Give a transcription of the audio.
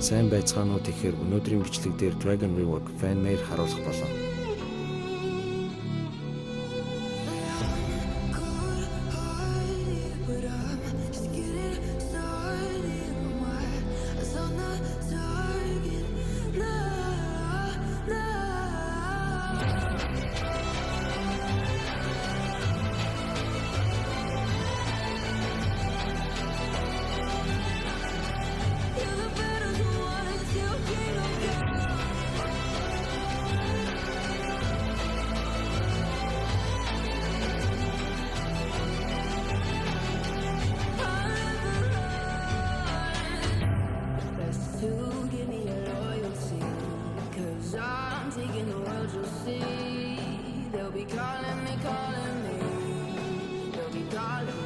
Сайн байцгаана уу тэгэхээр өнөөдрийн бичлэг дээр Dragon Rework Fanmade харуулах болов. They'll be calling me, calling me. They'll be calling me.